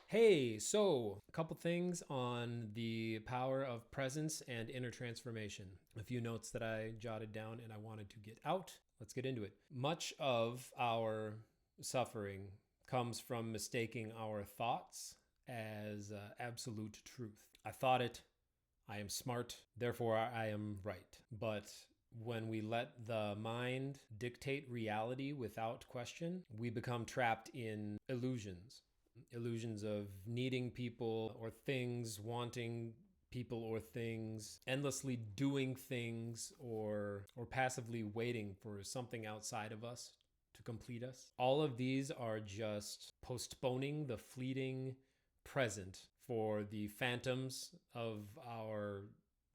Hey, so a couple things on the power of presence and inner transformation. A few notes that I jotted down and I wanted to get out. Let's get into it. Much of our suffering comes from mistaking our thoughts as absolute truth. I thought it, I am smart, therefore I am right. But when we let the mind dictate reality without question, we become trapped in illusions of needing people or things, wanting people or things, endlessly doing things or passively waiting for something outside of us to complete us. All of these are just postponing the fleeting present for the phantoms of our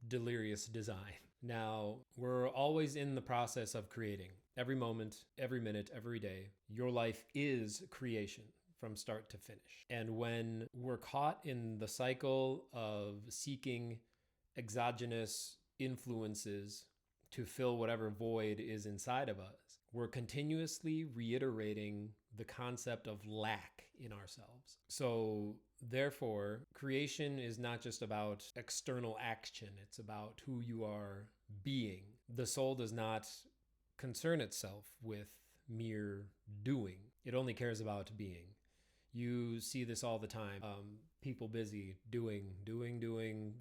delirious design. Now, we're always in the process of creating. Every moment, every minute, every day, your life is creation from start to finish. And when we're caught in the cycle of seeking exogenous influences to fill whatever void is inside of us, we're continuously reiterating the concept of lack in ourselves. So, therefore, creation is not just about external action, it's about who you are being. The soul does not concern itself with mere doing, it only cares about being. You see this all the time. People busy doing,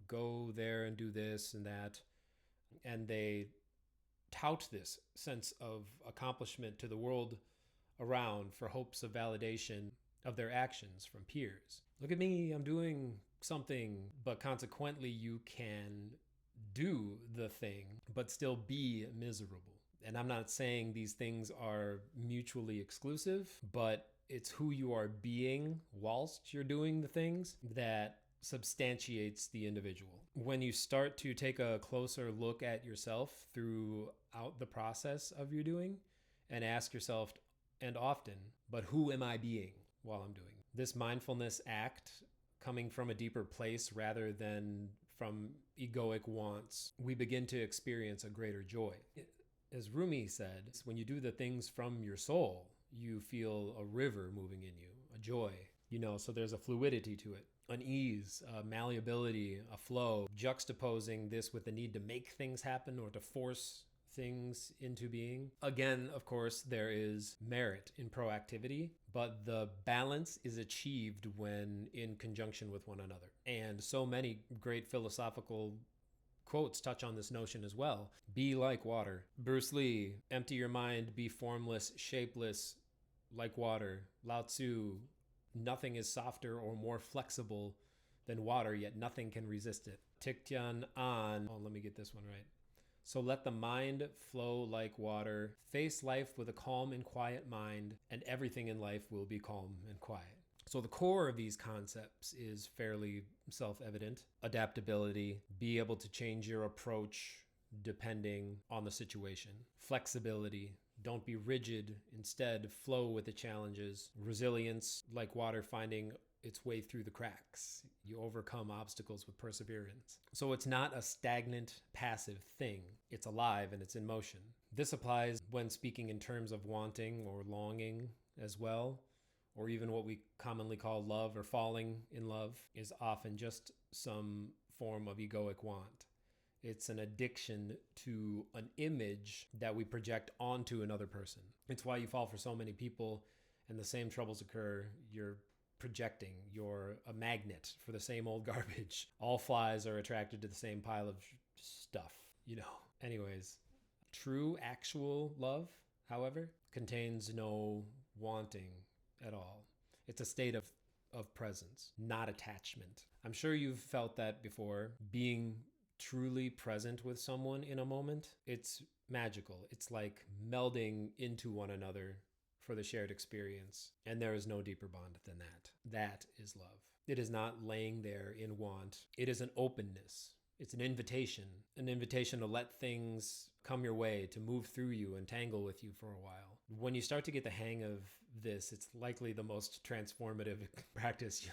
go there and do this and that. And they tout this sense of accomplishment to the world around for hopes of validation of their actions from peers. Look at me, I'm doing something, but consequently you can do the thing, but still be miserable. And I'm not saying these things are mutually exclusive, but it's who you are being whilst you're doing the things that substantiates the individual. When you start to take a closer look at yourself throughout the process of your doing and ask yourself, and often, but who am I being while I'm doing this mindfulness act coming from a deeper place rather than from egoic wants, we begin to experience a greater joy. As Rumi said, when you do the things from your soul, you feel a river moving in you, a joy, so there's a fluidity to it, an ease, a malleability, a flow, juxtaposing this with the need to make things happen or to force things into being. Again, of course, there is merit in proactivity, but the balance is achieved when in conjunction with one another. And so many great philosophical quotes touch on this notion as well. Be like water. Bruce Lee, empty your mind, be formless, shapeless, like water. Lao Tzu, nothing is softer or more flexible than water, yet nothing can resist it. Thich Nhat Hanh, let me get this one right. So let the mind flow like water. Face life with a calm and quiet mind, and everything in life will be calm and quiet. So the core of these concepts is fairly self-evident. Adaptability, be able to change your approach depending on the situation. Flexibility, don't be rigid, instead flow with the challenges. Resilience, like water finding its way through the cracks. You overcome obstacles with perseverance. So it's not a stagnant, passive thing. It's alive and it's in motion. This applies when speaking in terms of wanting or longing as well, or even what we commonly call love or falling in love is often just some form of egoic want. It's an addiction to an image that we project onto another person. It's why you fall for so many people and the same troubles occur. You're projecting. You're a magnet for the same old garbage. All flies are attracted to the same pile of stuff, Anyways, true actual love, however, contains no wanting at all. It's a state of presence, not attachment. I'm sure you've felt that before. Being truly present with someone in a moment, it's magical. It's like melding into one another for the shared experience. And there is no deeper bond than that. That is love. It is not laying there in want. It is an openness. It's an invitation to let things come your way, to move through you and tangle with you for a while. When you start to get the hang of this, it's likely the most transformative practice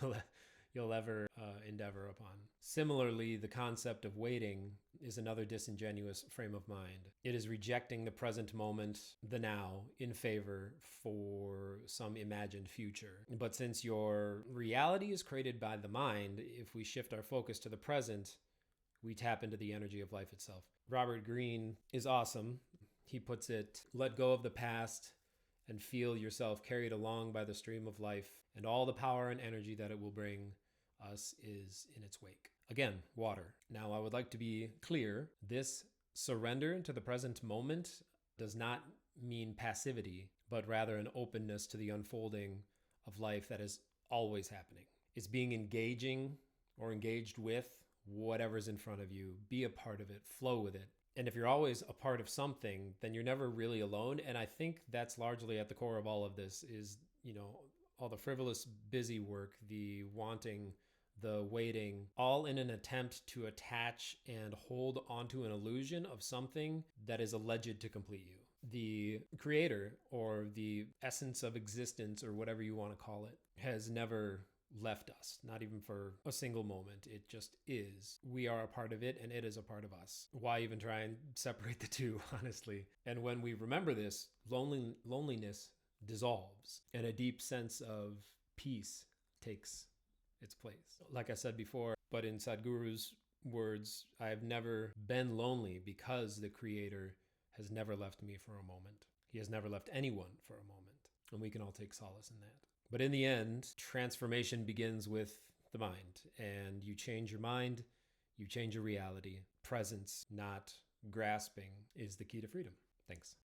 you'll ever endeavor upon. Similarly, the concept of waiting is another disingenuous frame of mind. It is rejecting the present moment, the now, in favor for some imagined future. But since your reality is created by the mind, if we shift our focus to the present, we tap into the energy of life itself. Robert Greene is awesome. He puts it, let go of the past and feel yourself carried along by the stream of life, and all the power and energy that it will bring us is in its wake. Again, water. Now, I would like to be clear. This surrender to the present moment does not mean passivity, but rather an openness to the unfolding of life that is always happening. It's being engaging or engaged with whatever's in front of you. Be a part of it. Flow with it. And if you're always a part of something, then you're never really alone. And I think that's largely at the core of all of this is, all the frivolous, busy work, the wanting, the waiting, all in an attempt to attach and hold onto an illusion of something that is alleged to complete you. The creator or the essence of existence or whatever you want to call it has never left us, not even for a single moment. It just is. We are a part of it and it is a part of us. Why even try and separate the two, honestly? And when we remember this, loneliness dissolves and a deep sense of peace takes its place. Like I said before, but in Sadhguru's words, I have never been lonely because the Creator has never left me for a moment. He has never left anyone for a moment. And we can all take solace in that. But in the end, transformation begins with the mind. And you change your mind, you change your reality. Presence, not grasping, is the key to freedom. Thanks.